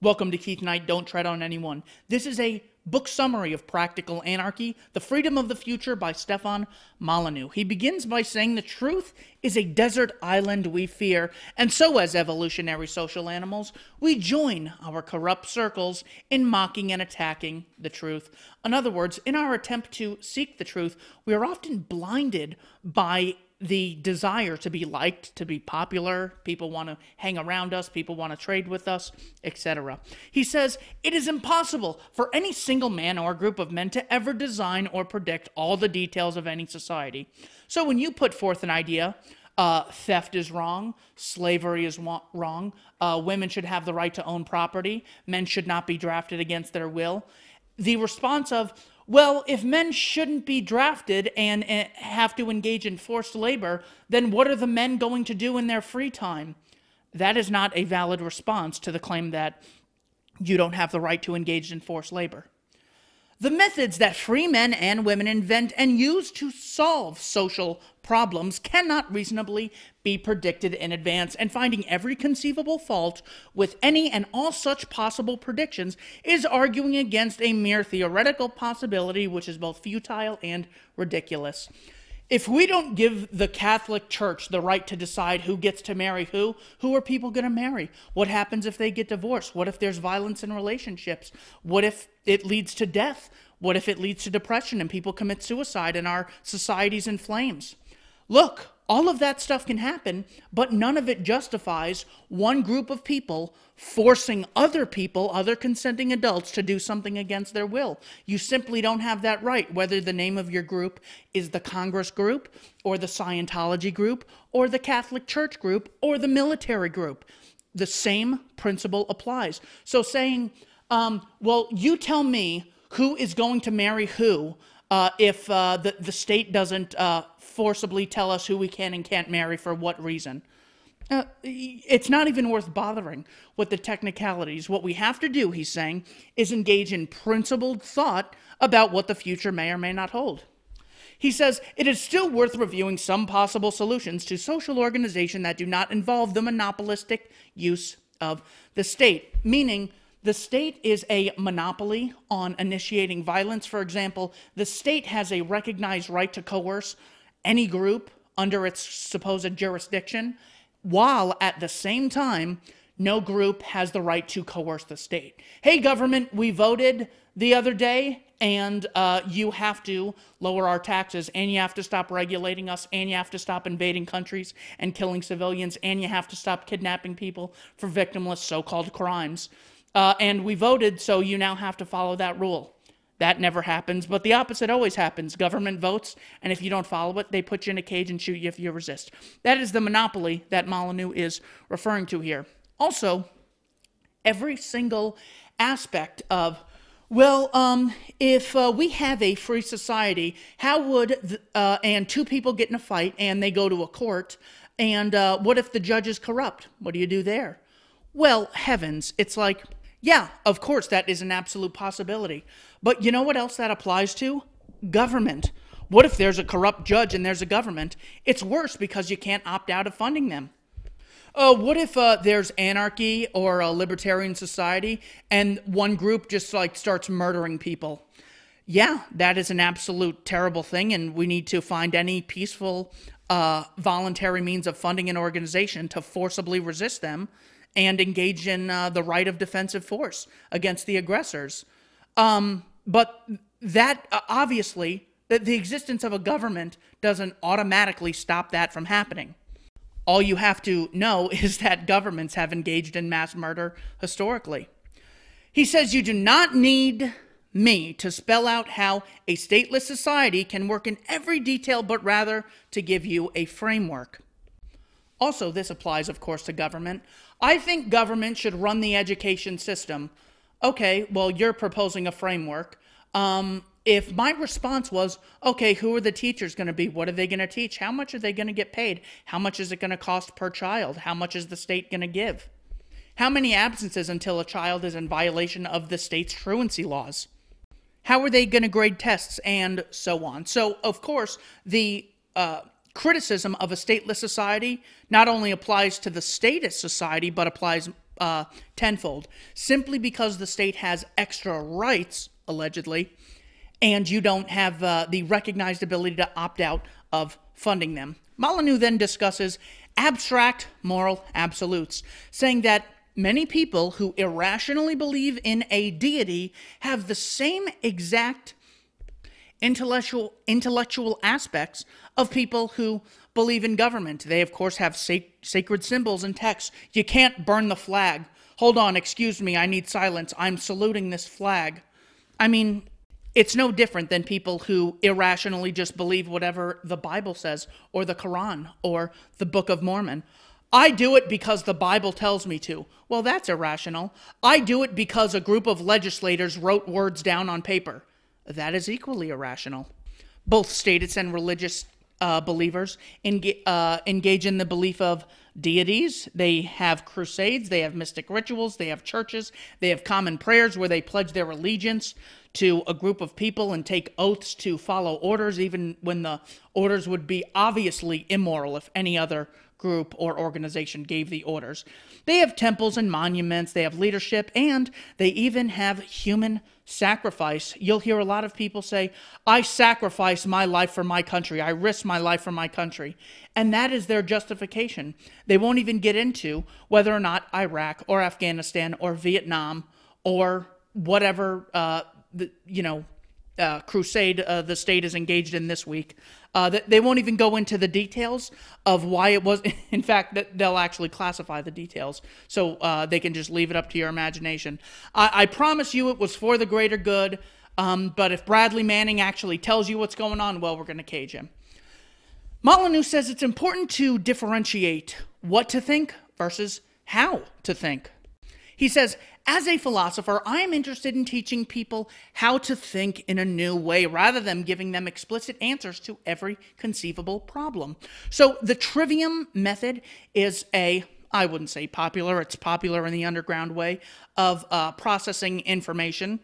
Welcome to Keith Knight, Don't Tread on Anyone. This is a book summary of Practical Anarchy, The Freedom of the Future by Stefan Molyneux. He begins by saying the truth is a desert island we fear, and so as evolutionary social animals, we join our corrupt circles in mocking and attacking the truth. In other words, in our attempt to seek the truth, we are often blinded by the desire to be liked, to be popular. People want to hang around us, people want to trade with us, etc. He says, it is impossible for any single man or group of men to ever design or predict all the details of any society. So when you put forth an idea, theft is wrong, slavery is wrong, women should have the right to own property, men should not be drafted against their will, the response of, well, if men shouldn't be drafted and have to engage in forced labor, then what are the men going to do in their free time? That is not a valid response to the claim that you don't have the right to engage in forced labor. The methods that free men and women invent and use to solve social problems cannot reasonably be predicted in advance, and finding every conceivable fault with any and all such possible predictions is arguing against a mere theoretical possibility which is both futile and ridiculous. If we don't give the Catholic Church the right to decide who gets to marry who are people going to marry? What happens if they get divorced? What if there's violence in relationships? What if it leads to death? What if it leads to depression and people commit suicide and our society's in flames? Look, all of that stuff can happen, but none of it justifies one group of people forcing other people, other consenting adults, to do something against their will. You simply don't have that right, whether the name of your group is the Congress group, or the Scientology group, or the Catholic Church group, or the military group. The same principle applies. So saying, well, you tell me who is going to marry who, if the state doesn't forcibly tell us who we can and can't marry for what reason. It's not even worth bothering with the technicalities. What we have to do, he's saying, is engage in principled thought about what the future may or may not hold. He says, it is still worth reviewing some possible solutions to social organization that do not involve the monopolistic use of the state, meaning the state is a monopoly on initiating violence. For example, the state has a recognized right to coerce any group under its supposed jurisdiction, while at the same time, no group has the right to coerce the state. Hey, government, we voted the other day, and you have to lower our taxes, and you have to stop regulating us, and you have to stop invading countries and killing civilians, and you have to stop kidnapping people for victimless so-called crimes. And we voted, so you now have to follow that rule. That never happens, but the opposite always happens. Government votes, and if you don't follow it, they put you in a cage and shoot you if you resist. That is the monopoly that Molyneux is referring to here. Also, every single aspect of, well, if we have a free society, how would, and two people get in a fight and they go to a court, and what if the judge is corrupt? What do you do there? Well, heavens, it's like, yeah, of course, that is an absolute possibility. But you know what else that applies to? Government. What if there's a corrupt judge and there's a government? It's worse because you can't opt out of funding them. What if there's anarchy or a libertarian society and one group just like starts murdering people? Yeah, that is an absolute terrible thing, and we need to find any peaceful, voluntary means of funding an organization to forcibly resist them and engage in the right of defensive force against the aggressors. But that, obviously, the existence of a government doesn't automatically stop that from happening. All you have to know is that governments have engaged in mass murder historically. He says you do not need me to spell out how a stateless society can work in every detail, but rather to give you a framework. Also, this applies, of course, to government. I think government should run the education system. Okay, well, you're proposing a framework. If my response was, okay, who are the teachers going to be? What are they going to teach? How much are they going to get paid? How much is it going to cost per child? How much is the state going to give? How many absences until a child is in violation of the state's truancy laws? How are they going to grade tests, and so on? So, of course, the criticism of a stateless society not only applies to the statist society, but applies tenfold, simply because the state has extra rights, allegedly, and you don't have the recognized ability to opt out of funding them. Molyneux then discusses abstract moral absolutes, saying that many people who irrationally believe in a deity have the same exact intellectual aspects of people who believe in government. They, of course, have sacred symbols and texts. You can't burn the flag. Hold on, excuse me, I need silence. I'm saluting this flag. I mean, it's no different than people who irrationally just believe whatever the Bible says, or the Quran, or the Book of Mormon. I do it because the Bible tells me to. Well, that's irrational. I do it because a group of legislators wrote words down on paper. That is equally irrational. Both statists and religious believers engage in the belief of deities. They have crusades, they have mystic rituals, they have churches, they have common prayers where they pledge their allegiance to a group of people and take oaths to follow orders, even when the orders would be obviously immoral if any other group or organization gave the orders. They have temples and monuments, they have leadership, and they even have human sacrifice. You'll hear a lot of people say, I sacrifice my life for my country, I risk my life for my country. And that is their justification. They won't even get into whether or not Iraq or Afghanistan or Vietnam or whatever crusade the state is engaged in this week. They won't even go into the details of why it was. In fact, they'll actually classify the details, so they can just leave it up to your imagination. I promise you it was for the greater good, but if Bradley Manning actually tells you what's going on, well, we're going to cage him. Molyneux says it's important to differentiate what to think versus how to think. He says, as a philosopher, I am interested in teaching people how to think in a new way rather than giving them explicit answers to every conceivable problem. So the trivium method is I wouldn't say popular, it's popular in the underground way of processing information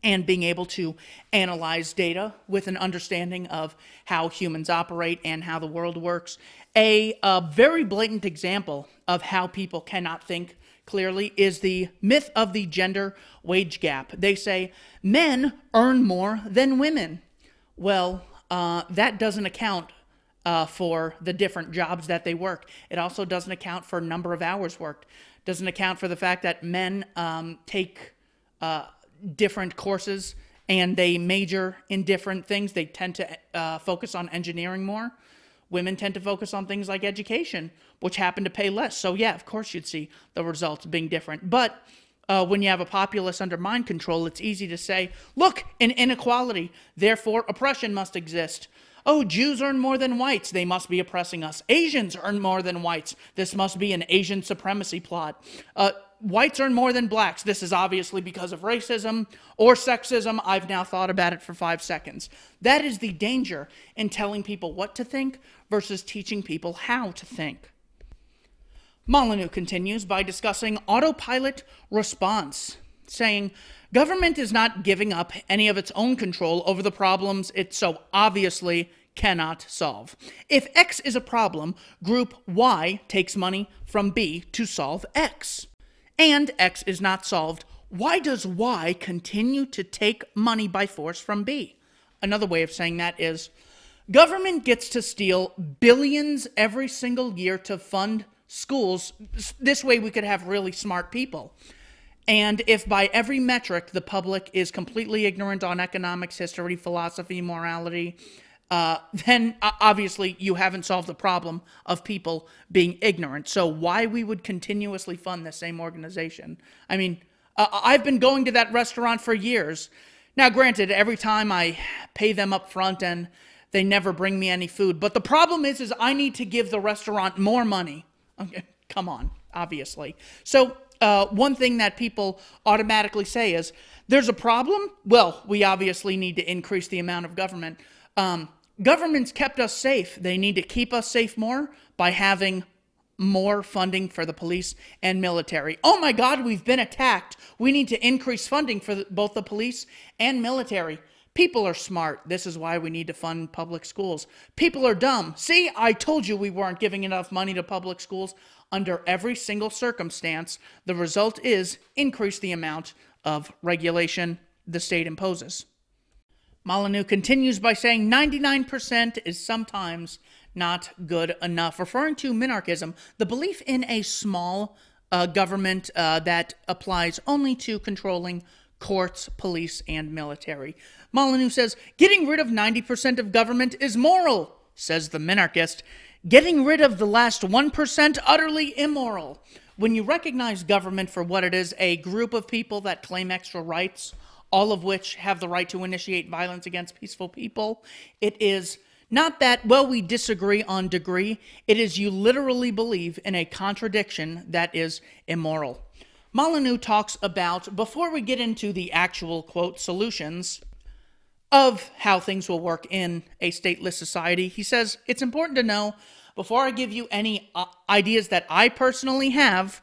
and being able to analyze data with an understanding of how humans operate and how the world works. A very blatant example of how people cannot think clearly is the myth of the gender wage gap. They say men earn more than women. Well, that doesn't account for the different jobs that they work. It also doesn't account for number of hours worked. Doesn't account for the fact that men take different courses and they major in different things. They tend to focus on engineering more. Women tend to focus on things like education, which happen to pay less. So yeah, of course you'd see the results being different. But when you have a populace under mind control, it's easy to say, look, an inequality, therefore oppression must exist. Oh, Jews earn more than whites, they must be oppressing us. Asians earn more than whites, this must be an Asian supremacy plot. Whites earn more than blacks, this is obviously because of racism or sexism. I've now thought about it for 5 seconds. That is the danger in telling people what to think versus teaching people how to think. Molyneux continues by discussing autopilot response, saying, government is not giving up any of its own control over the problems it so obviously cannot solve. If X is a problem, group Y takes money from B to solve X. And X is not solved. Why does Y continue to take money by force from B? Another way of saying that is, government gets to steal billions every single year to fund schools. This way we could have really smart people. And if by every metric the public is completely ignorant on economics, history, philosophy, morality, then obviously you haven't solved the problem of people being ignorant. So why we would continuously fund the same organization? I mean, I've been going to that restaurant for years. Now, granted, every time I pay them up front and they never bring me any food. But the problem is I need to give the restaurant more money. Okay, come on, obviously. So one thing that people automatically say is, there's a problem? Well, we obviously need to increase the amount of government. Government's kept us safe. They need to keep us safe more by having more funding for the police and military. Oh my God, we've been attacked. We need to increase funding for both the police and military. People are smart. This is why we need to fund public schools. People are dumb. See, I told you we weren't giving enough money to public schools. under every single circumstance. The result is increase the amount of regulation the state imposes. Molyneux continues by saying 99% is sometimes not good enough, referring to minarchism, the belief in a small government that applies only to controlling courts, police, and military. Molyneux says, getting rid of 90% of government is moral, says the minarchist. Getting rid of the last 1%, utterly immoral. When you recognize government for what it is, a group of people that claim extra rights, all of which have the right to initiate violence against peaceful people, it is not that, well, we disagree on degree. It is you literally believe in a contradiction that is immoral. Molyneux talks about, before we get into the actual, quote, solutions of how things will work in a stateless society, he says, it's important to know, before I give you any ideas that I personally have,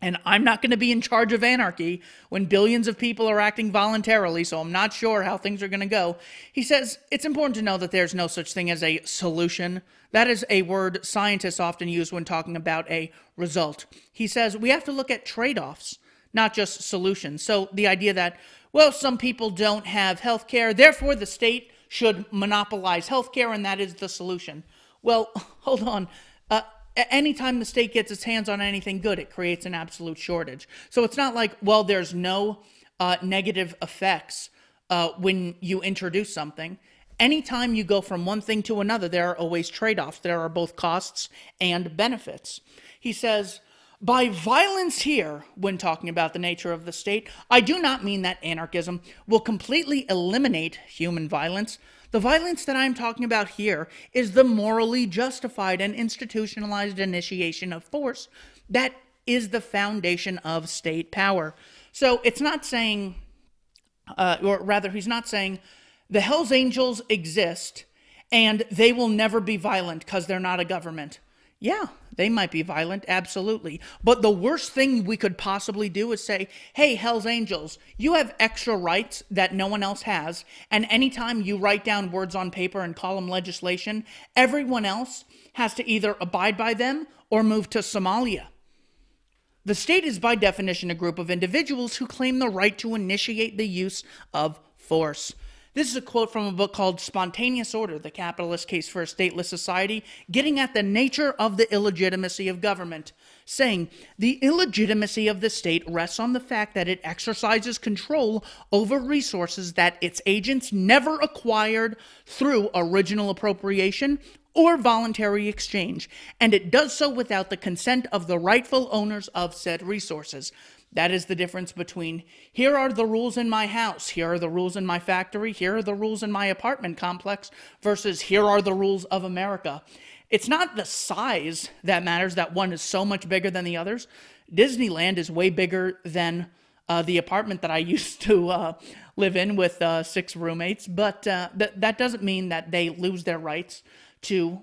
and I'm not going to be in charge of anarchy when billions of people are acting voluntarily, so I'm not sure how things are going to go. He says, it's important to know that there's no such thing as a solution. That is a word scientists often use when talking about a result. He says, we have to look at trade-offs, not just solutions. So the idea that, well, some people don't have health care, therefore the state should monopolize health care, and that is the solution. Well, hold on. Anytime the state gets its hands on anything good, it creates an absolute shortage. So it's not like, well, there's no negative effects when you introduce something. Anytime you go from one thing to another, there are always trade-offs. There are both costs and benefits. He says, by violence here, when talking about the nature of the state, I do not mean that anarchism will completely eliminate human violence. The violence that I'm talking about here is the morally justified and institutionalized initiation of force that is the foundation of state power. So it's not saying, or rather he's not saying, the Hells Angels exist and they will never be violent because they're not a government. Yeah, they might be violent, absolutely. But the worst thing we could possibly do is say, hey, Hells Angels, you have extra rights that no one else has, and anytime you write down words on paper and call them legislation, everyone else has to either abide by them or move to Somalia. The state is by definition a group of individuals who claim the right to initiate the use of force. This is a quote from a book called Spontaneous Order, The Capitalist Case for a Stateless Society, getting at the nature of the illegitimacy of government, saying, the illegitimacy of the state rests on the fact that it exercises control over resources that its agents never acquired through original appropriation or voluntary exchange, and it does so without the consent of the rightful owners of said resources. That is the difference between, here are the rules in my house, here are the rules in my factory, here are the rules in my apartment complex, versus here are the rules of America. It's not the size that matters, that one is so much bigger than the others. Disneyland is way bigger than the apartment that I used to live in with 6 roommates, but that doesn't mean that they lose their rights to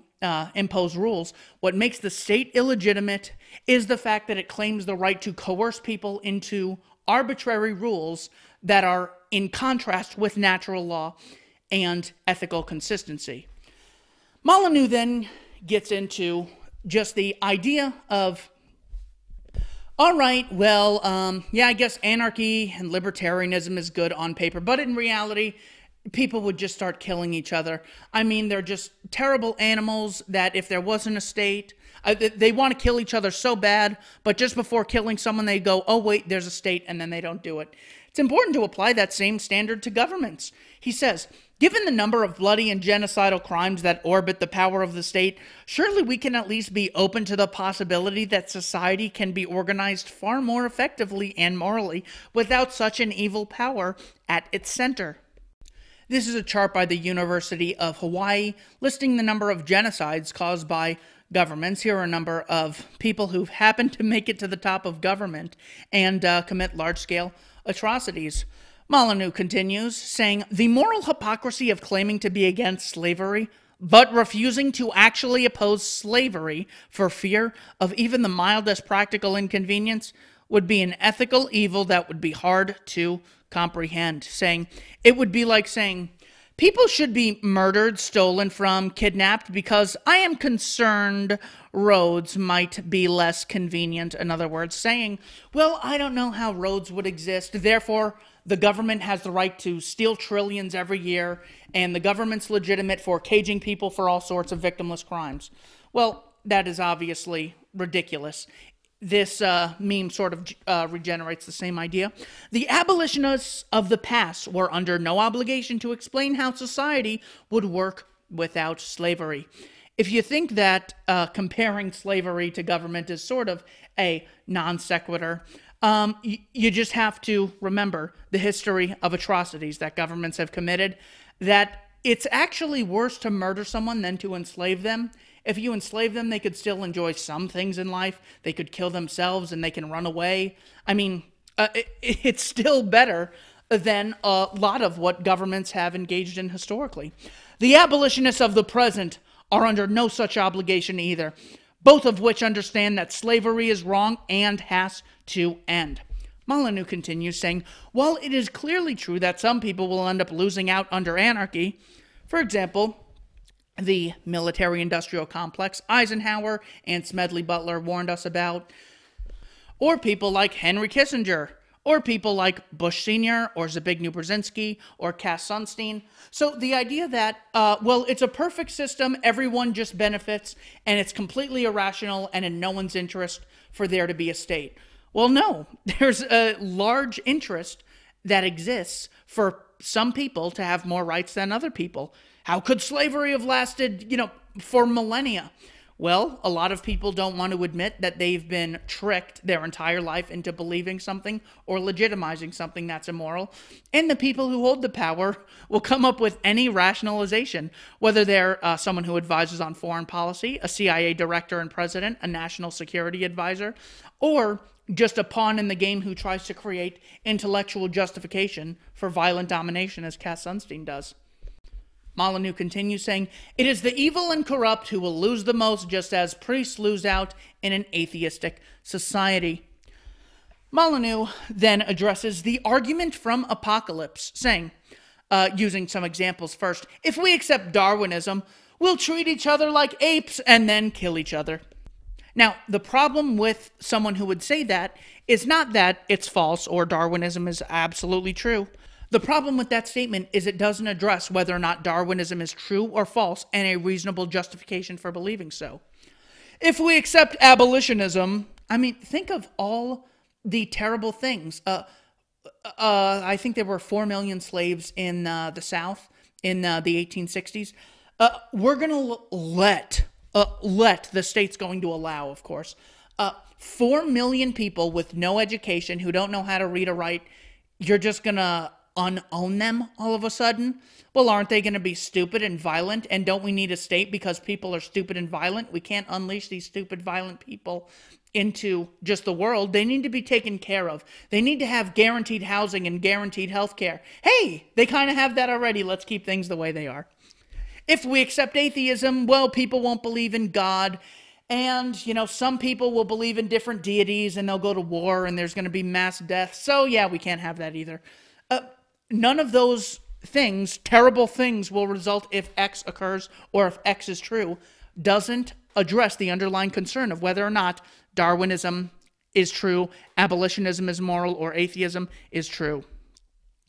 impose rules. What makes the state illegitimate is the fact that it claims the right to coerce people into arbitrary rules that are in contrast with natural law and ethical consistency. Molyneux then gets into just the idea of, all right, well, yeah, I guess anarchy and libertarianism is good on paper, but in reality, people would just start killing each other. I mean, they're just terrible animals that if there wasn't a state, they want to kill each other so bad, but just before killing someone, they go, oh, wait, there's a state, and then they don't do it. It's important to apply that same standard to governments. He says, given the number of bloody and genocidal crimes that orbit the power of the state, surely we can at least be open to the possibility that society can be organized far more effectively and morally without such an evil power at its center. This is a chart by the University of Hawaii listing the number of genocides caused by governments. Here are a number of people who've happened to make it to the top of government and commit large-scale atrocities. Molyneux continues, saying, the moral hypocrisy of claiming to be against slavery, but refusing to actually oppose slavery for fear of even the mildest practical inconvenience would be an ethical evil that would be hard to comprehend, saying, it would be like saying, People should be murdered, stolen from, kidnapped because I am concerned roads might be less convenient. In other words, saying, well, I don't know how roads would exist. Therefore, the government has the right to steal trillions every year, and the government's legitimate for caging people for all sorts of victimless crimes. Well, that is obviously ridiculous. This meme sort of regenerates the same idea. The abolitionists of the past were under no obligation to explain how society would work without slavery. If you think that comparing slavery to government is sort of a non sequitur, you just have to remember the history of atrocities that governments have committed, that it's actually worse to murder someone than to enslave them. If you enslave them, they could still enjoy some things in life. They could kill themselves and they can run away. I mean, it's still better than a lot of what governments have engaged in historically. The abolitionists of the present are under no such obligation either, both of which understand that slavery is wrong and has to end. Molyneux continues, saying, while it is clearly true that some people will end up losing out under anarchy, for example, the military-industrial complex Eisenhower and Smedley Butler warned us about, or people like Henry Kissinger, or people like Bush Sr., or Zbigniew Brzezinski, or Cass Sunstein. So the idea that, well, it's a perfect system, everyone just benefits, and it's completely irrational and in no one's interest for there to be a state. Well, no, there's a large interest that exists for some people to have more rights than other people. How could slavery have lasted, for millennia? Well, a lot of people don't want to admit that they've been tricked their entire life into believing something or legitimizing something that's immoral. And the people who hold the power will come up with any rationalization, whether they're someone who advises on foreign policy, a CIA director and president, a national security advisor, or just a pawn in the game who tries to create intellectual justification for violent domination, as Cass Sunstein does. Molyneux continues, saying, it is the evil and corrupt who will lose the most, just as priests lose out in an atheistic society. Molyneux then addresses the argument from Apocalypse, saying, using some examples first, if we accept Darwinism, we'll treat each other like apes and then kill each other. Now, the problem with someone who would say that is not that it's false or Darwinism is absolutely true. The problem with that statement is it doesn't address whether or not Darwinism is true or false and a reasonable justification for believing so. If we accept abolitionism, think of all the terrible things. I think there were 4 million slaves in the South in the 1860s. We're going to let the state's going to allow, of course, 4 million people with no education who don't know how to read or write. You're just going to unown them all of a sudden? Well, aren't they going to be stupid and violent? And don't we need a state because people are stupid and violent? We can't unleash these stupid, violent people into just the world. They need to be taken care of. They need to have guaranteed housing and guaranteed health care. Hey, they kind of have that already. Let's keep things the way they are. If we accept atheism, well, people won't believe in God. And, some people will believe in different deities and they'll go to war and there's going to be mass death. So, yeah, we can't have that either. None of those things, terrible things, will result if X occurs or if X is true, doesn't address the underlying concern of whether or not Darwinism is true, abolitionism is moral, or atheism is true.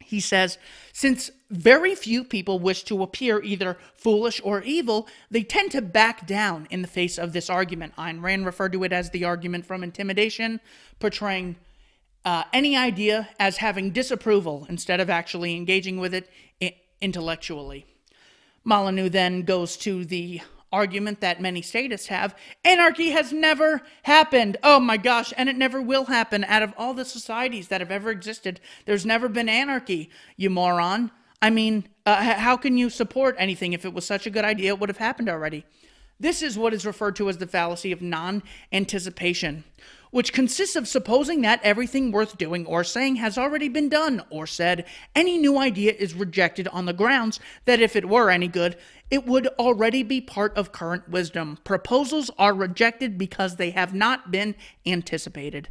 He says, since very few people wish to appear either foolish or evil, they tend to back down in the face of this argument. Ayn Rand referred to it as the argument from intimidation, portraying any idea as having disapproval instead of actually engaging with it intellectually. Molyneux then goes to the argument that many statists have. Anarchy has never happened. Oh my gosh, and it never will happen. Out of all the societies that have ever existed, there's never been anarchy, you moron. How can you support anything? If it was such a good idea, it would have happened already. This is what is referred to as the fallacy of non-anticipation, which consists of supposing that everything worth doing or saying has already been done or said. Any new idea is rejected on the grounds that if it were any good, it would already be part of current wisdom. Proposals are rejected because they have not been anticipated.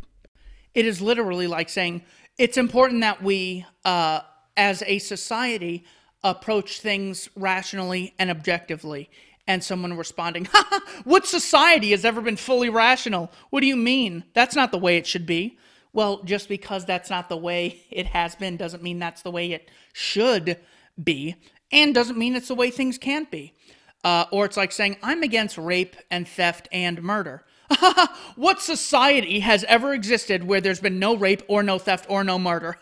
It is literally like saying, it's important that we, as a society, approach things rationally and objectively. And someone responding, "Ha ha, what society has ever been fully rational? What do you mean? That's not the way it should be." Well, just because that's not the way it has been doesn't mean that's the way it should be, and doesn't mean it's the way things can't be. Or it's like saying, "I'm against rape and theft and murder." What society has ever existed where there's been no rape or no theft or no murder?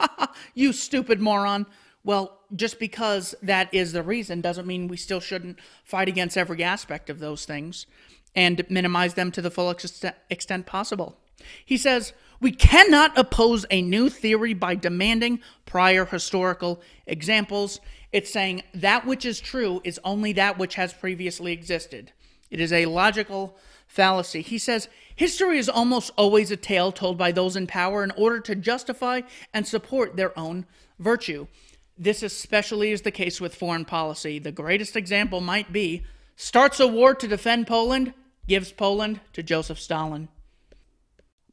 You stupid moron. Well, just because that is the reason doesn't mean we still shouldn't fight against every aspect of those things and minimize them to the full extent possible. He says, "We cannot oppose a new theory by demanding prior historical examples." It's saying that which is true is only that which has previously existed. It is a logical fallacy. He says, "History is almost always a tale told by those in power in order to justify and support their own virtue." This especially is the case with foreign policy. The greatest example might be, starts a war to defend Poland, gives Poland to Joseph Stalin.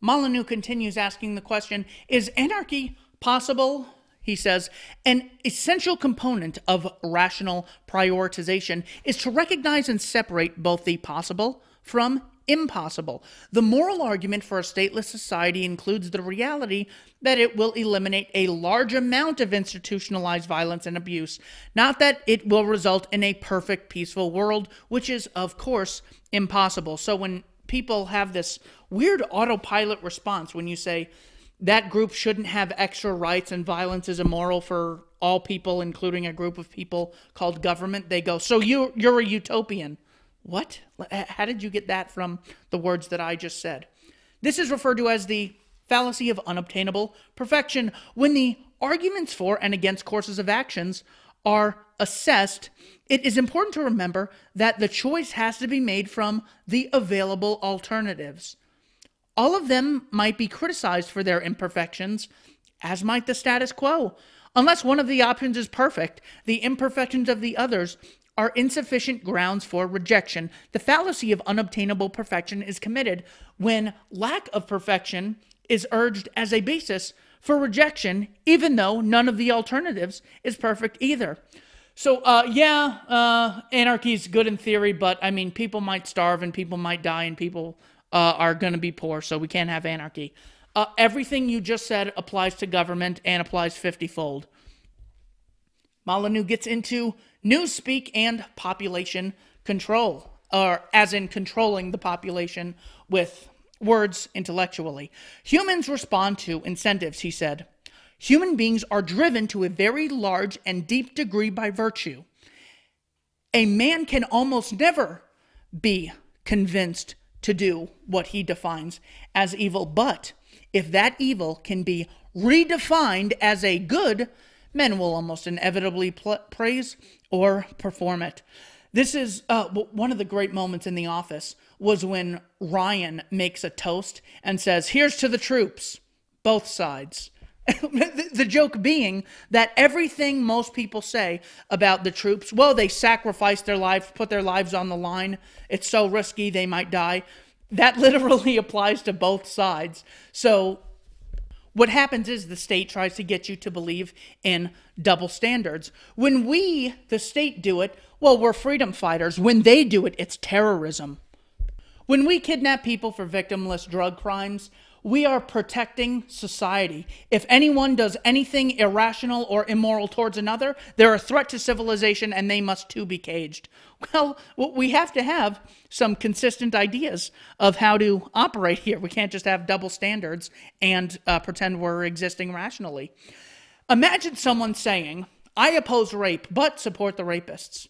Molyneux continues asking the question, is anarchy possible? He says, "An essential component of rational prioritization is to recognize and separate both the possible from impossible. The moral argument for a stateless society includes the reality that it will eliminate a large amount of institutionalized violence and abuse, not that it will result in a perfect, peaceful world, which is, of course, impossible." So when people have this weird autopilot response when you say that group shouldn't have extra rights and violence is immoral for all people, including a group of people called government, they go, "So you're a utopian." What? How did you get that from the words that I just said? This is referred to as the fallacy of unobtainable perfection. When the arguments for and against courses of actions are assessed, it is important to remember that the choice has to be made from the available alternatives. All of them might be criticized for their imperfections, as might the status quo. Unless one of the options is perfect, the imperfections of the others are insufficient grounds for rejection. The fallacy of unobtainable perfection is committed when lack of perfection is urged as a basis for rejection, even though none of the alternatives is perfect either. So, anarchy is good in theory, but, I mean, people might starve and people might die and people are going to be poor, so we can't have anarchy. Everything you just said applies to government and applies 50-fold. Molyneux gets into newspeak and population control, or as in controlling the population with words intellectually. "Humans respond to incentives," he said. "Human beings are driven to a very large and deep degree by virtue. A man can almost never be convinced to do what he defines as evil, but if that evil can be redefined as a good, men will almost inevitably praise or perform it." This is one of the great moments in The Office was when Ryan makes a toast and says, "Here's to the troops," both sides. The joke being that everything most people say about the troops, well, they sacrificed their lives, put their lives on the line, it's so risky they might die, that literally applies to both sides. So what happens is the state tries to get you to believe in double standards. When we, the state, do it, well, we're freedom fighters. When they do it, it's terrorism. When we kidnap people for victimless drug crimes, we are protecting society. If anyone does anything irrational or immoral towards another, they're a threat to civilization and they must too be caged. Well, we have to have some consistent ideas of how to operate here. We can't just have double standards and pretend we're existing rationally. Imagine someone saying, "I oppose rape, but support the rapists."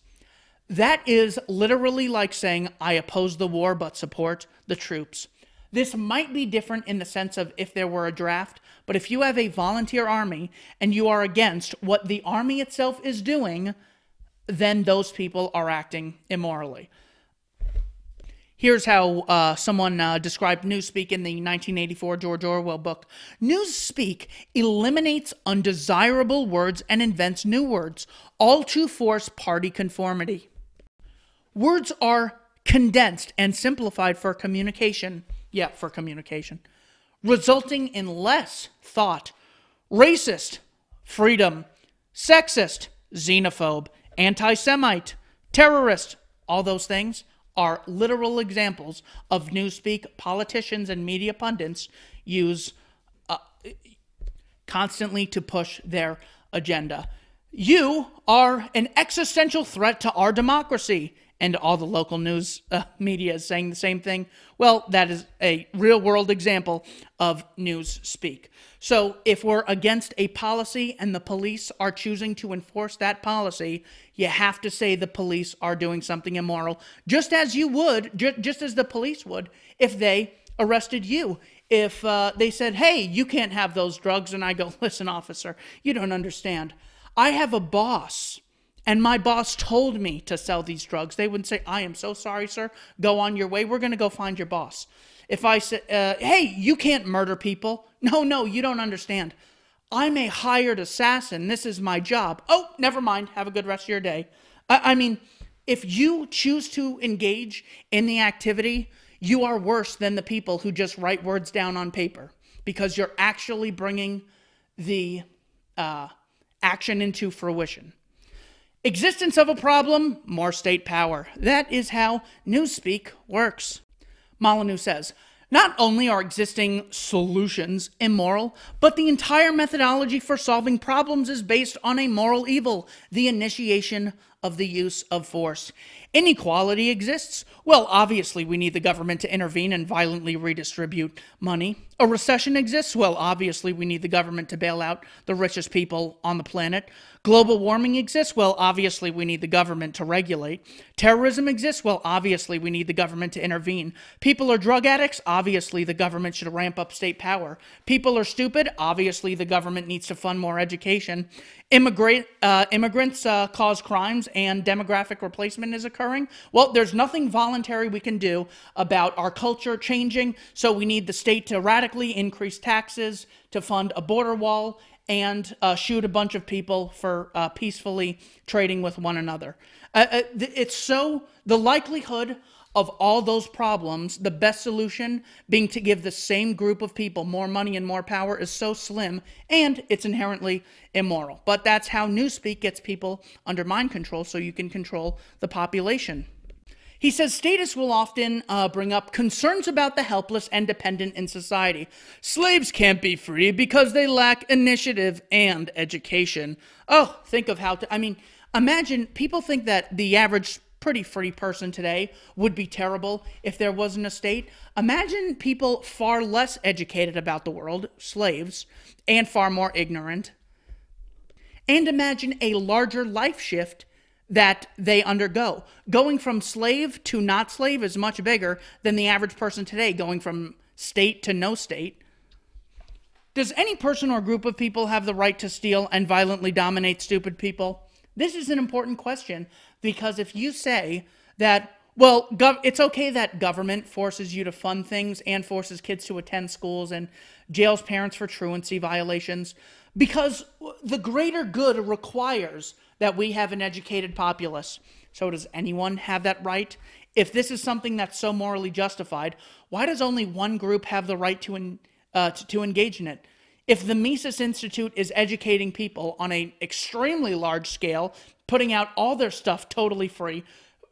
That is literally like saying, "I oppose the war, but support the troops." This might be different in the sense of if there were a draft, but if you have a volunteer army and you are against what the army itself is doing, then those people are acting immorally. Here's how someone described newspeak in the 1984 George Orwell book. "Newspeak eliminates undesirable words and invents new words, all to force party conformity. Words are condensed and simplified for communication." Yeah, for communication. "Resulting in less thought. Racist, freedom. Sexist, xenophobe, anti-Semite, terrorist. All those things are literal examples of newspeak politicians and media pundits use constantly to push their agenda. You are an existential threat to our democracy. And all the local news media is saying the same thing. Well, that is a real world example of news speak. So if we're against a policy and the police are choosing to enforce that policy, you have to say the police are doing something immoral, just as you would, just as the police would if they arrested you. If they said, hey, you can't have those drugs, and I go, listen, officer, you don't understand. I have a boss, and my boss told me to sell these drugs. They wouldn't say, I am so sorry, sir. Go on your way. We're going to go find your boss. If I said, hey, you can't murder people. No, you don't understand. I'm a hired assassin. This is my job. Oh, never mind. Have a good rest of your day. I mean, if you choose to engage in the activity, you are worse than the people who just write words down on paper, because you're actually bringing the action into fruition. Existence of a problem, more state power. That is how newspeak works. Molyneux says, not only are existing solutions immoral, but the entire methodology for solving problems is based on a moral evil, the initiation of the use of force. Inequality exists. Well, obviously, we need the government to intervene and violently redistribute money. A recession exists. Well, obviously, we need the government to bail out the richest people on the planet. Global warming exists. Well, obviously, we need the government to regulate. Terrorism exists. Well, obviously, we need the government to intervene. People are drug addicts. Obviously, the government should ramp up state power. People are stupid. Obviously, the government needs to fund more education. Immigrants cause crimes, and demographic replacement is occurring. Well, there's nothing voluntary we can do about our culture changing, so we need the state to radically increase taxes, to fund a border wall, and shoot a bunch of people for peacefully trading with one another. It's so, the likelihood of all those problems, the best solution being to give the same group of people more money and more power, is so slim, and it's inherently immoral. But that's how newspeak gets people under mind control, so you can control the population. He says statists will often bring up concerns about the helpless and dependent in society. Slaves can't be free because they lack initiative and education. Oh, think of how imagine, people think that the average pretty free person today would be terrible if there wasn't a state. Imagine people far less educated about the world, slaves, and far more ignorant. And imagine a larger life shift that they undergo. Going from slave to not slave is much bigger than the average person today going from state to no state. Does any person or group of people have the right to steal and violently dominate stupid people? This is an important question, because if you say that, well, it's okay that government forces you to fund things and forces kids to attend schools and jails parents for truancy violations, because the greater good requires that we have an educated populace. So does anyone have that right? If this is something that's so morally justified, why does only one group have the right to engage in it? If the Mises Institute is educating people on an extremely large scale, putting out all their stuff totally free,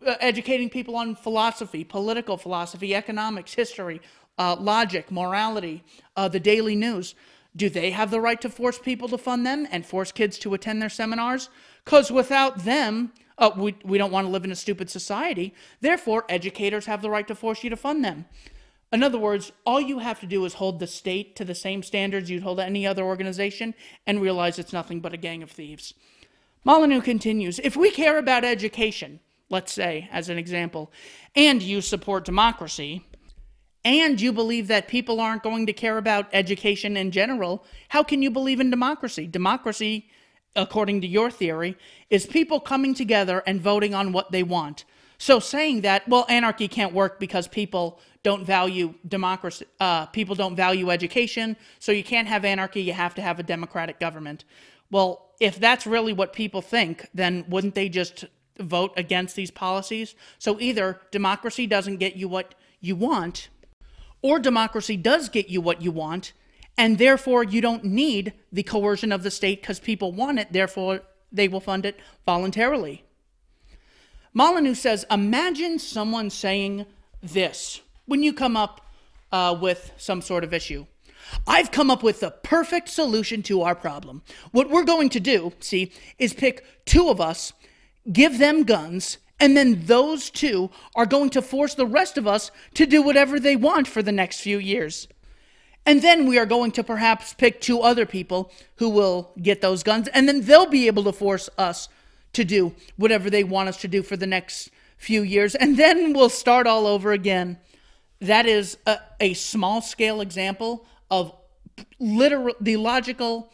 educating people on philosophy, political philosophy, economics, history, logic, morality, the daily news, do they have the right to force people to fund them and force kids to attend their seminars? Because without them, we don't want to live in a stupid society. Therefore, educators have the right to force you to fund them. In other words, all you have to do is hold the state to the same standards you'd hold any other organization and realize it's nothing but a gang of thieves. Molyneux continues, if we care about education, let's say, as an example, and you support democracy, and you believe that people aren't going to care about education in general, how can you believe in democracy? Democracy, according to your theory, is people coming together and voting on what they want. So saying that, well, anarchy can't work because people don't value democracy, people don't value education, so you can't have anarchy, you have to have a democratic government. Well, if that's really what people think, then wouldn't they just vote against these policies? So either democracy doesn't get you what you want, or democracy does get you what you want, and therefore you don't need the coercion of the state because people want it, therefore they will fund it voluntarily. Molyneux says, imagine someone saying this when you come up with some sort of issue. I've come up with the perfect solution to our problem. What we're going to do, see, is pick two of us, give them guns, and then those two are going to force the rest of us to do whatever they want for the next few years. And then we are going to perhaps pick two other people who will get those guns, and then they'll be able to force us to do whatever they want us to do for the next few years, and then we'll start all over again. That is a small-scale example of the logical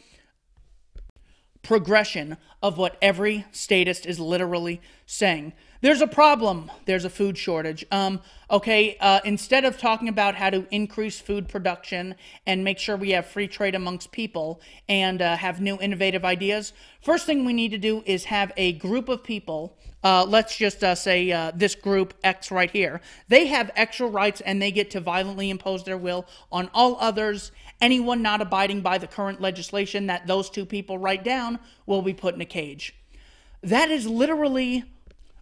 progression of what every statist is literally saying. There's a problem. There's a food shortage. Instead of talking about how to increase food production and make sure we have free trade amongst people and have new innovative ideas, first thing we need to do is have a group of people. Let's just say this group X right here. They have extra rights and they get to violently impose their will on all others. Anyone not abiding by the current legislation that those two people write down will be put in a cage. That is literally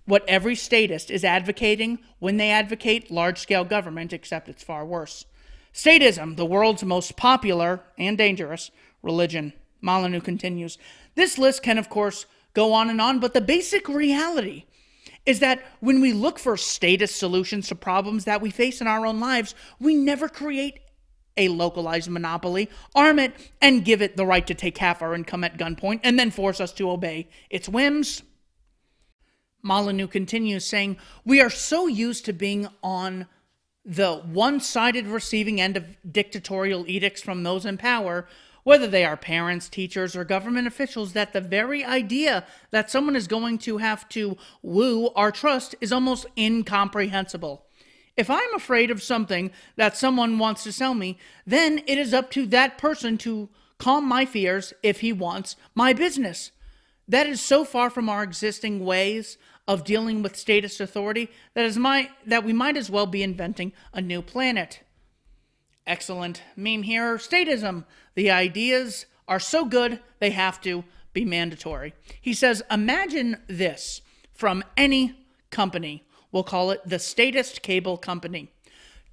what every statist is advocating when they advocate large-scale government, except it's far worse. Statism, the world's most popular and dangerous religion. Molyneux continues. This list can, of course, go on, but the basic reality is that when we look for statist solutions to problems that we face in our own lives, we never create a localized monopoly, arm it, and give it the right to take half our income at gunpoint, and then force us to obey its whims. Molyneux continues saying, we are so used to being on the one-sided receiving end of dictatorial edicts from those in power, whether they are parents, teachers, or government officials, that the very idea that someone is going to have to woo our trust is almost incomprehensible. If I'm afraid of something that someone wants to sell me, then it is up to that person to calm my fears if he wants my business. That is so far from our existing ways of dealing with statist authority that we might as well be inventing a new planet. Excellent meme here. Statism. The ideas are so good they have to be mandatory. He says, imagine this from any company. We'll call it the Statist Cable Company.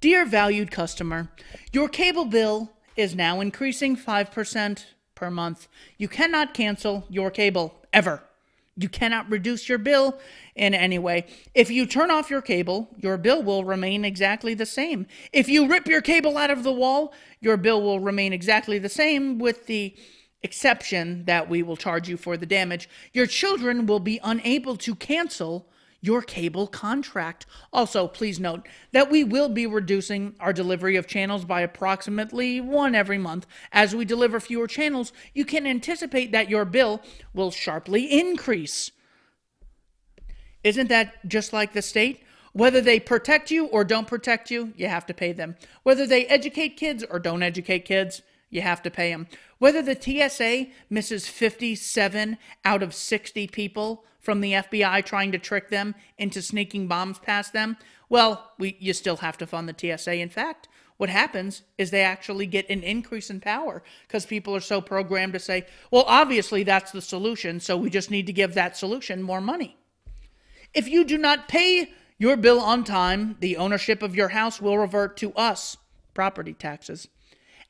Dear valued customer, your cable bill is now increasing 5% per month. You cannot cancel your cable, ever. You cannot reduce your bill in any way. If you turn off your cable, your bill will remain exactly the same. If you rip your cable out of the wall, your bill will remain exactly the same, with the exception that we will charge you for the damage. Your children will be unable to cancel your cable contract. Also, please note that we will be reducing our delivery of channels by approximately one every month. As we deliver fewer channels, you can anticipate that your bill will sharply increase. Isn't that just like the state? Whether they protect you or don't protect you, you have to pay them. Whether they educate kids or don't educate kids, you have to pay them. Whether the TSA misses 57 out of 60 people from the FBI trying to trick them into sneaking bombs past them, well, you still have to fund the TSA. In fact, what happens is they actually get an increase in power because people are so programmed to say, well, obviously that's the solution, so we just need to give that solution more money. If you do not pay your bill on time, the ownership of your house will revert to us, property taxes.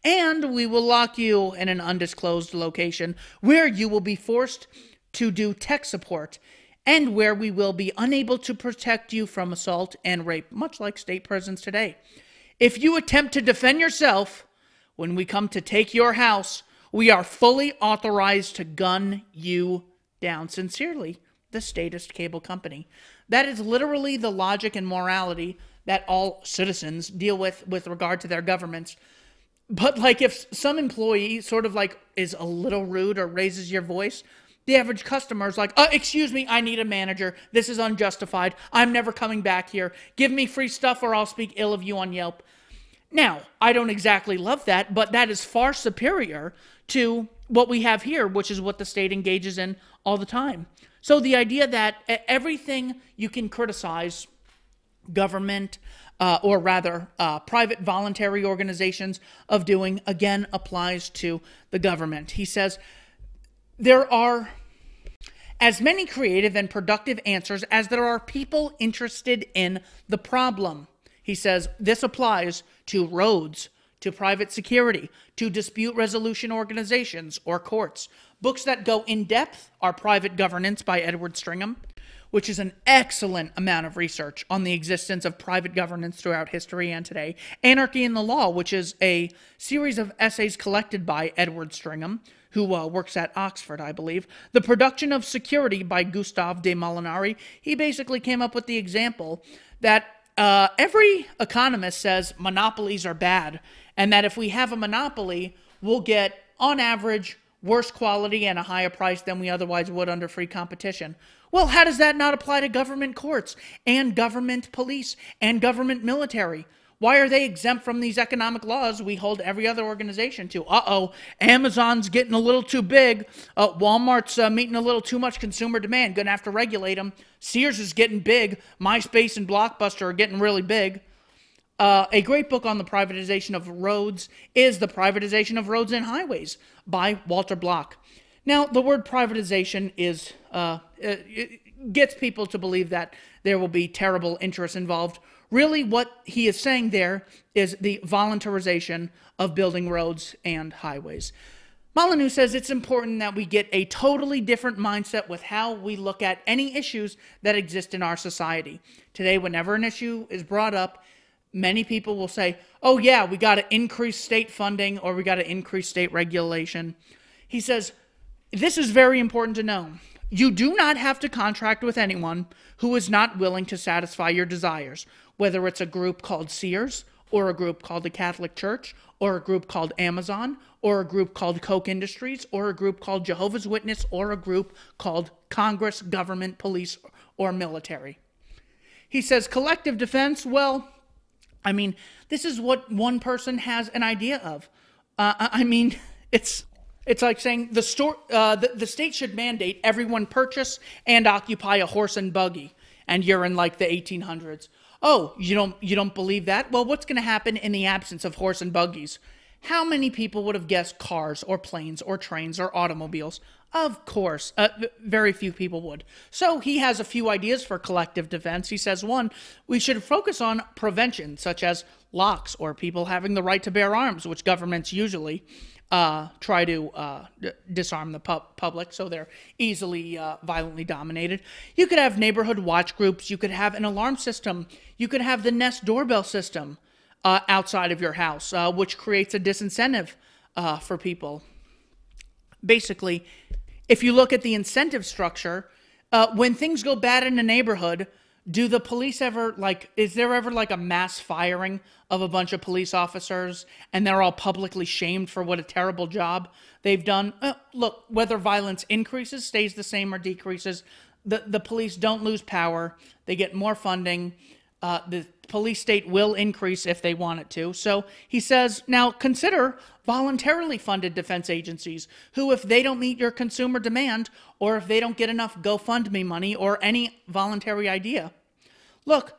And we will lock you in an undisclosed location where you will be forced to do tech support and where we will be unable to protect you from assault and rape, much like state prisons today. If you attempt to defend yourself, when we come to take your house, we are fully authorized to gun you down. Sincerely, the Statist Cable Company. That is literally the logic and morality that all citizens deal with regard to their governments. But like if some employee sort of like is a little rude or raises your voice, the average customer is like, excuse me, I need a manager. This is unjustified. I'm never coming back here. Give me free stuff or I'll speak ill of you on Yelp. Now, I don't exactly love that, but that is far superior to what we have here, which is what the state engages in all the time. So the idea that everything you can criticize government, or rather private voluntary organizations of doing, again, applies to the government. He says, there are as many creative and productive answers as there are people interested in the problem. He says this applies to roads, to private security, to dispute resolution organizations or courts. Books that go in depth are Private Governance by Edward Stringham, which is an excellent amount of research on the existence of private governance throughout history and today. Anarchy in the Law, which is a series of essays collected by Edward Stringham, who works at Oxford, I believe. The Production of Security by Gustave de Molinari. He basically came up with the example that every economist says monopolies are bad, and that if we have a monopoly, we'll get, on average, worse quality and a higher price than we otherwise would under free competition. Well, how does that not apply to government courts and government police and government military? Why are they exempt from these economic laws we hold every other organization to? Amazon's getting a little too big. Walmart's meeting a little too much consumer demand. Going to have to regulate them. Sears is getting big. MySpace and Blockbuster are getting really big. A great book on the privatization of roads is The Privatization of Roads and Highways by Walter Block. Now, the word privatization is it gets people to believe that there will be terrible interests involved. Really, what he is saying there is the voluntarization of building roads and highways. Molyneux says it's important that we get a totally different mindset with how we look at any issues that exist in our society. Today, whenever an issue is brought up, many people will say, oh yeah, we got to increase state funding or we got to increase state regulation. He says, this is very important to know. You do not have to contract with anyone who is not willing to satisfy your desires, whether it's a group called Sears, or a group called the Catholic Church, or a group called Amazon, or a group called Koch Industries, or a group called Jehovah's Witness, or a group called Congress, government, police, or military. He says collective defense, well, I mean, this is what one person has an idea of. It's like saying the state should mandate everyone purchase and occupy a horse and buggy, and you're in like the 1800s. Oh, you don't believe that? Well, what's going to happen in the absence of horse and buggies? How many people would have guessed cars or planes or trains or automobiles? Of course, very few people would. So he has a few ideas for collective defense. He says, one, we should focus on prevention, such as locks or people having the right to bear arms, which governments usually try to disarm the public, so they're easily violently dominated. You could have neighborhood watch groups. You could have an alarm system. You could have the Nest doorbell system outside of your house, which creates a disincentive for people. Basically, if you look at the incentive structure, when things go bad in a neighborhood, do the police ever, is there ever a mass firing of a bunch of police officers and they're all publicly shamed for what a terrible job they've done? Look, whether violence increases, stays the same, or decreases, the police don't lose power. They get more funding. The police state will increase if they want it to. So he says, now consider voluntarily funded defense agencies who, if they don't meet your consumer demand, or if they don't get enough GoFundMe money or any voluntary idea, look,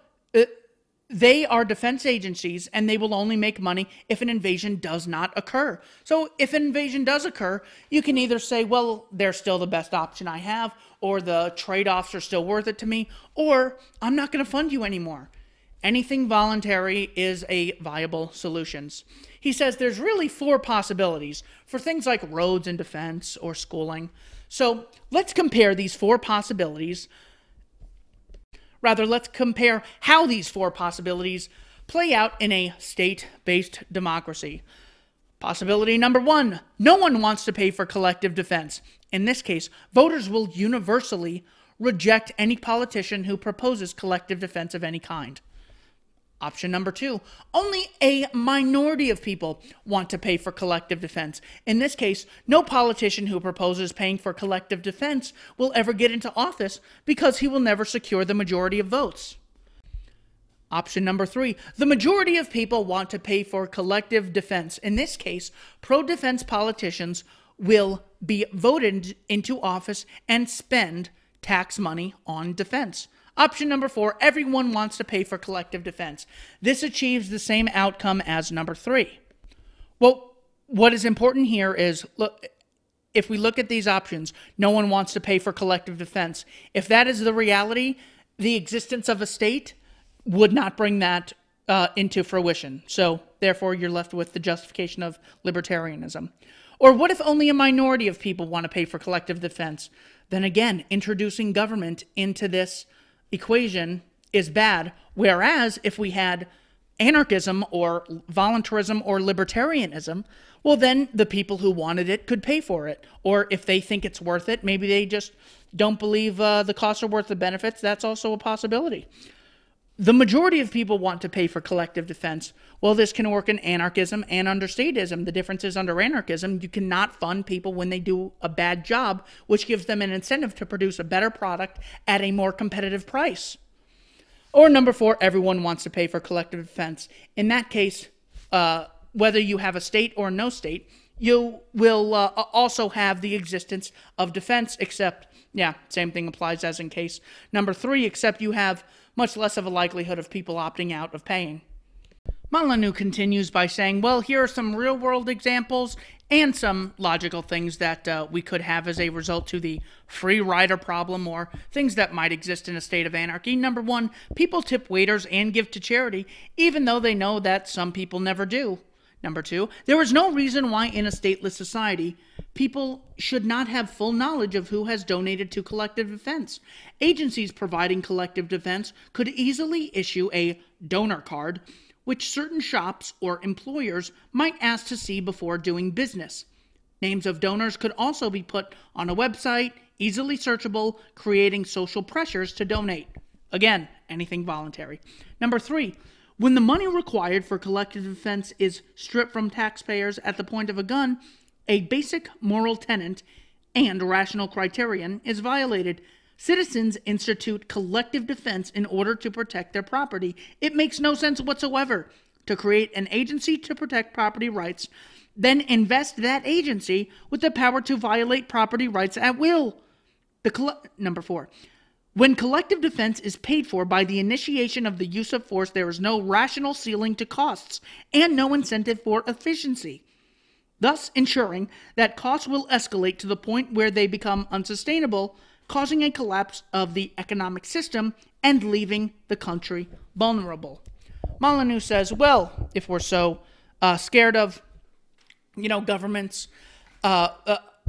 they are defense agencies and they will only make money if an invasion does not occur. So if an invasion does occur, you can either say, well, they're still the best option I have, or the trade-offs are still worth it to me, or I'm not going to fund you anymore. Anything voluntary is a viable solution. He says there's really 4 possibilities for things like roads and defense or schooling. So let's compare these 4 possibilities. Rather, let's compare how these 4 possibilities play out in a state-based democracy. Possibility number 1, no one wants to pay for collective defense. In this case, voters will universally reject any politician who proposes collective defense of any kind. Option number 2, only a minority of people want to pay for collective defense. In this case, no politician who proposes paying for collective defense will ever get into office because he will never secure the majority of votes. Option number 3, the majority of people want to pay for collective defense. In this case, pro-defense politicians will be voted into office and spend tax money on defense. Option number 4, everyone wants to pay for collective defense. This achieves the same outcome as number 3. Well, what is important here is, look, if we look at these options, no one wants to pay for collective defense. If that is the reality, the existence of a state would not bring that into fruition. So therefore, you're left with the justification of libertarianism. Or what if only a minority of people want to pay for collective defense? Then again, introducing government into this equation is bad. Whereas if we had anarchism or voluntarism or libertarianism, well, then the people who wanted it could pay for it. Or if they think it's worth it, maybe they just don't believe the costs are worth the benefits. That's also a possibility. The majority of people want to pay for collective defense. Well, this can work in anarchism and under statism. The difference is under anarchism, you cannot fund people when they do a bad job, which gives them an incentive to produce a better product at a more competitive price. Or number 4, everyone wants to pay for collective defense. In that case, whether you have a state or no state, you will also have the existence of defense, except, same thing applies as in case number 3, except you have much less of a likelihood of people opting out of paying. Molyneux continues by saying, well, here are some real-world examples and some logical things that we could have as a result to the free rider problem or things that might exist in a state of anarchy. Number 1, people tip waiters and give to charity, even though they know that some people never do. Number 2, there is no reason why in a stateless society people should not have full knowledge of who has donated to collective defense. Agencies providing collective defense could easily issue a donor card, which certain shops or employers might ask to see before doing business. Names of donors could also be put on a website, easily searchable, creating social pressures to donate. Again, anything voluntary. Number 3, when the money required for collective defense is stripped from taxpayers at the point of a gun, a basic moral tenet and rational criterion is violated. Citizens institute collective defense in order to protect their property. It makes no sense whatsoever to create an agency to protect property rights, then invest that agency with the power to violate property rights at will. Number 4. When collective defense is paid for by the initiation of the use of force, there is no rational ceiling to costs and no incentive for efficiency, thus ensuring that costs will escalate to the point where they become unsustainable, causing a collapse of the economic system and leaving the country vulnerable. Molyneux says, well, if we're so scared of, governments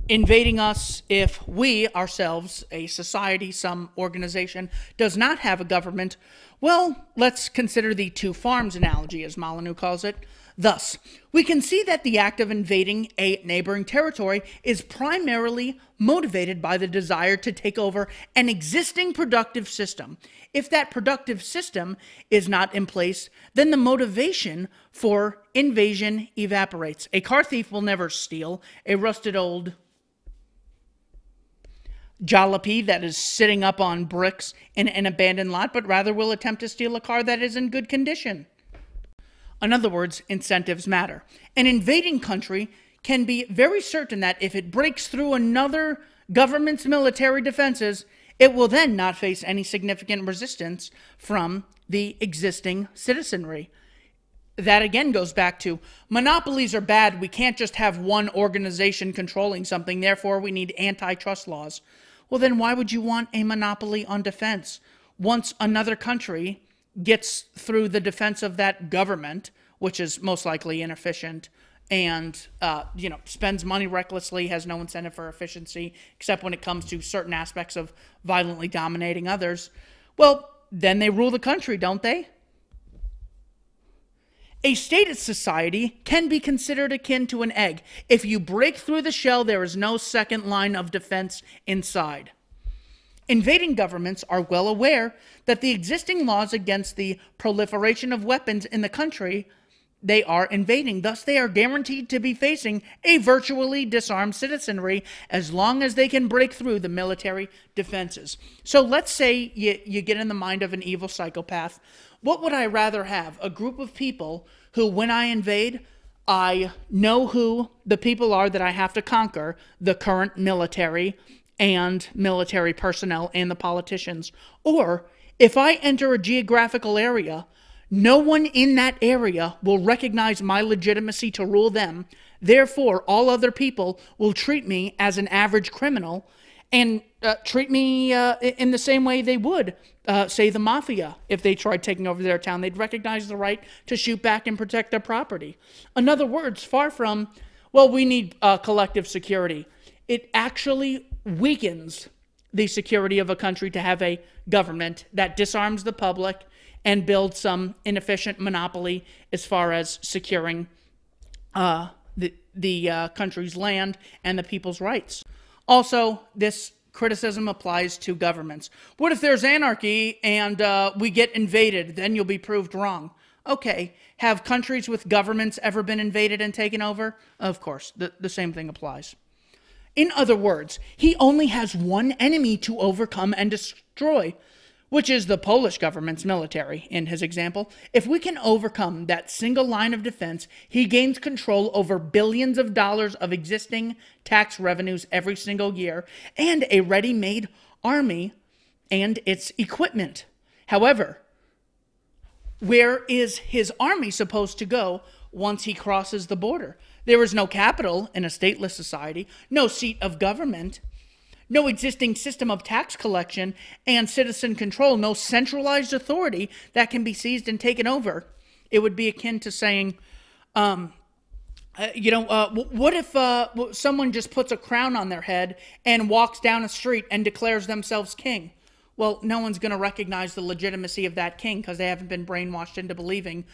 invading us, if we ourselves, a society, some organization, does not have a government, well, let's consider the two farms analogy, as Molyneux calls it. Thus, we can see that the act of invading a neighboring territory is primarily motivated by the desire to take over an existing productive system. If that productive system is not in place, then the motivation for invasion evaporates. A car thief will never steal a rusted old jalopy that is sitting up on bricks in an abandoned lot, but rather will attempt to steal a car that is in good condition. In other words, incentives matter. An invading country can be very certain that if it breaks through another government's military defenses, it will then not face any significant resistance from the existing citizenry. That again goes back to monopolies are bad. We can't just have one organization controlling something. Therefore, we need antitrust laws. Well, then why would you want a monopoly on defense? Once another country gets through the defense of that government, which is most likely inefficient, and spends money recklessly, has no incentive for efficiency, except when it comes to certain aspects of violently dominating others, well, then they rule the country, don't they? A stated society can be considered akin to an egg. If you break through the shell, there is no second line of defense inside. Invading governments are well aware that the existing laws against the proliferation of weapons in the country they are invading. Thus, they are guaranteed to be facing a virtually disarmed citizenry as long as they can break through the military defenses. So let's say you get in the mind of an evil psychopath. What would I rather have? A group of people who, when I invade, I know who the people are that I have to conquer, the current military and military personnel and the politicians. Or if I enter a geographical area, no one in that area will recognize my legitimacy to rule them. Therefore, all other people will treat me as an average criminal and treat me in the same way they would, say, the mafia. If they tried taking over their town, they'd recognize the right to shoot back and protect their property. In other words, far from, well, we need collective security, it actually weakens the security of a country to have a government that disarms the public and builds some inefficient monopoly as far as securing the country's land and the people's rights. Also, this criticism applies to governments. What if there's anarchy and we get invaded? Then you'll be proved wrong. Okay, have countries with governments ever been invaded and taken over? Of course, the same thing applies. In other words, he only has one enemy to overcome and destroy, which is the Polish government's military, in his example. If we can overcome that single line of defense, he gains control over billions of dollars of existing tax revenues every single year, and a ready-made army and its equipment. However, where is his army supposed to go once he crosses the border? There is no capital in a stateless society, no seat of government, no existing system of tax collection and citizen control, no centralized authority that can be seized and taken over. It would be akin to saying, what if someone just puts a crown on their head and walks down a street and declares themselves king? Well, no one's going to recognize the legitimacy of that king because they haven't been brainwashed into believing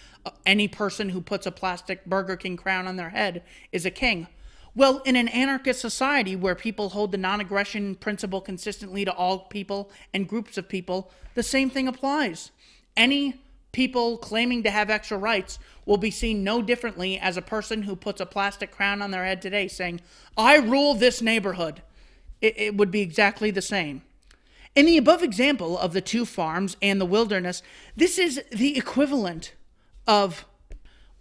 any person who puts a plastic Burger King crown on their head is a king. Well, in an anarchist society where people hold the non-aggression principle consistently to all people and groups of people, the same thing applies. Any people claiming to have extra rights will be seen no differently as a person who puts a plastic crown on their head today saying, I rule this neighborhood. It would be exactly the same. In the above example of the two farms and the wilderness, this is the equivalent of,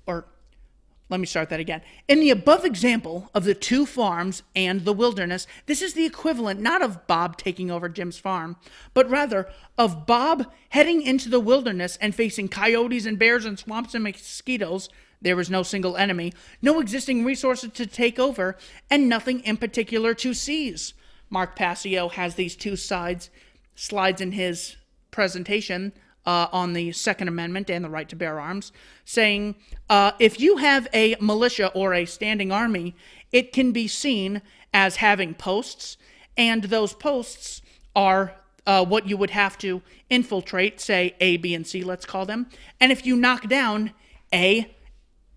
let me start that again. In the above example of the two farms and the wilderness, this is the equivalent not of Bob taking over Jim's farm, but rather of Bob heading into the wilderness and facing coyotes and bears and swamps and mosquitoes. There was no single enemy, no existing resources to take over, and nothing in particular to seize. Mark Passio has these two slides in his presentation on the Second Amendment and the right to bear arms, saying, if you have a militia or a standing army, it can be seen as having posts, and those posts are what you would have to infiltrate, say A, B, and C, let's call them. And if you knock down A,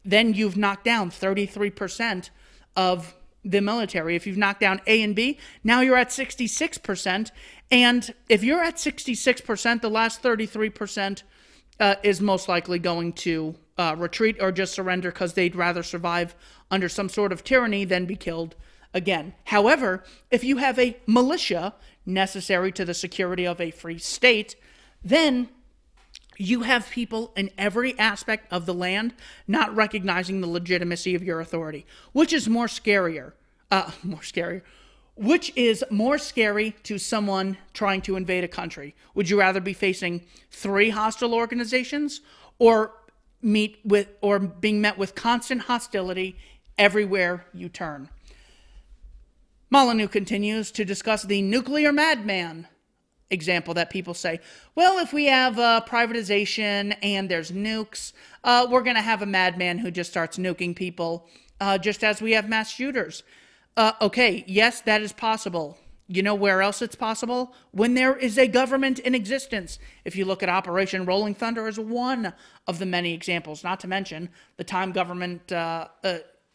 then you've knocked down 33% of the military. If you've knocked down A and B, now you're at 66%. And if you're at 66%, the last 33% is most likely going to retreat or just surrender because they'd rather survive under some sort of tyranny than be killed again. However, if you have a militia necessary to the security of a free state, then you have people in every aspect of the land not recognizing the legitimacy of your authority. Which is more scary to someone trying to invade a country? Would you rather be facing 3 hostile organizations or being met with constant hostility everywhere you turn? Molyneux continues to discuss the nuclear madman example that people say, well, if we have privatization and there's nukes, we're going to have a madman who just starts nuking people, just as we have mass shooters. Okay, yes, that is possible. You know where else it's possible? When there is a government in existence. If you look at Operation Rolling Thunder as one of the many examples, not to mention the time government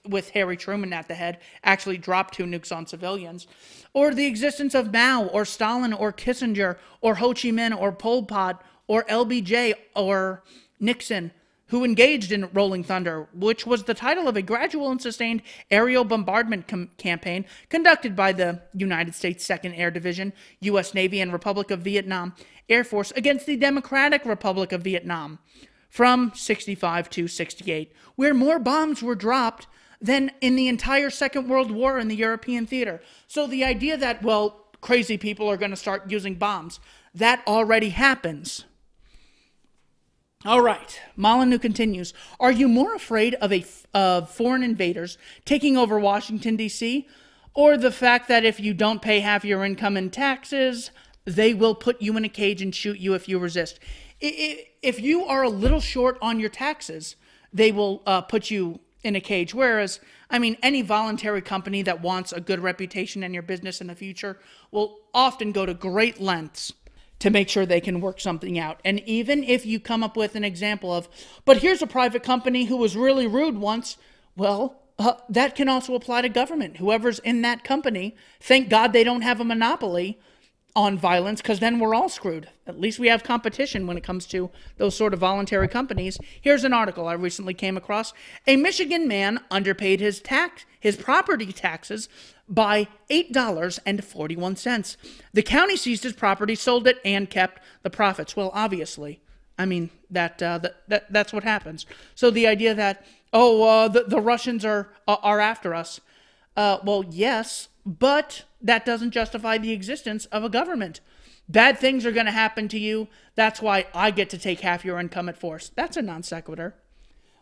with Harry Truman at the head actually dropped 2 nukes on civilians, or the existence of Mao or Stalin or Kissinger or Ho Chi Minh or Pol Pot or LBJ or Nixon, who engaged in Rolling Thunder, which was the title of a gradual and sustained aerial bombardment campaign conducted by the United States 2nd Air Division, U.S. Navy, and Republic of Vietnam Air Force against the Democratic Republic of Vietnam from 65 to 68, where more bombs were dropped than in the entire Second World War in the European theater. So the idea that, well, crazy people are going to start using bombs, that already happens. All right. Molyneux continues. Are you more afraid of foreign invaders taking over Washington, D.C., or the fact that if you don't pay half your income in taxes, they will put you in a cage and shoot you if you resist? If you are a little short on your taxes, they will put you in a cage. Whereas, I mean, any voluntary company that wants a good reputation in your business in the future will often go to great lengths to make sure they can work something out. And even if you come up with an example of, but here's a private company who was really rude once, well, that can also apply to government. Whoever's in that company, thank God they don't have a monopoly on violence, because then we're all screwed. At least we have competition when it comes to those sort of voluntary companies. Here's an article I recently came across. A Michigan man underpaid his property taxes by $8.41. The county seized his property, sold it, and kept the profits. Well, obviously, I mean that's what happens. So the idea that the Russians are after us, well, yes, but that doesn't justify the existence of a government. Bad things are going to happen to you. That's why I get to take half your income at force. That's a non sequitur.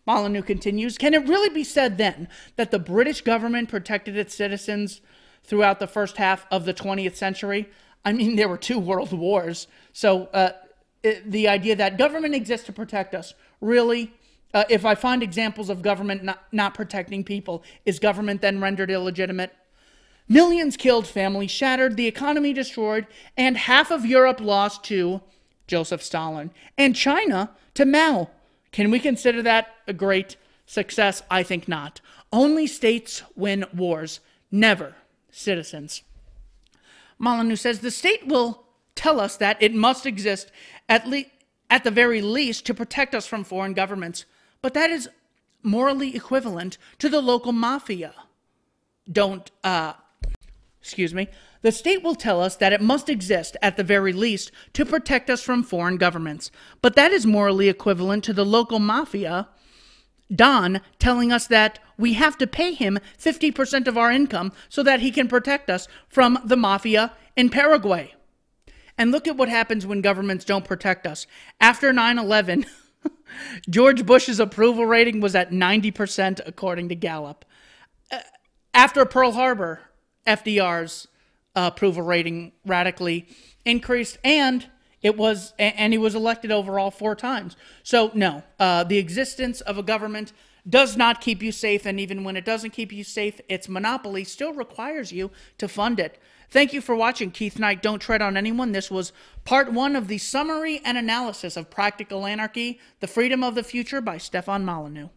Molyneux continues, can it really be said then that the British government protected its citizens throughout the first half of the 20th century? I mean, there were 2 world wars. So the idea that government exists to protect us, really, if I find examples of government not protecting people, is government then rendered illegitimate? Millions killed, families shattered, the economy destroyed, and half of Europe lost to Joseph Stalin, and China to Mao. Can we consider that a great success? I think not. Only states win wars, never citizens. Molyneux says the state will tell us that it must exist at the very least to protect us from foreign governments, but that is morally equivalent to the local mafia. The state will tell us that it must exist, at the very least, to protect us from foreign governments. But that is morally equivalent to the local mafia, Don, telling us that we have to pay him 50% of our income so that he can protect us from the mafia in Paraguay. And look at what happens when governments don't protect us. After 9/11, George Bush's approval rating was at 90%, according to Gallup. After Pearl Harbor, FDR's approval rating radically increased, and he was elected overall 4 times. So no, the existence of a government does not keep you safe, and even when it doesn't keep you safe, its monopoly still requires you to fund it. Thank you for watching Keith Knight, Don't Tread on Anyone. This was part 1 of the summary and analysis of Practical Anarchy, The Freedom of the Future by Stefan Molyneux.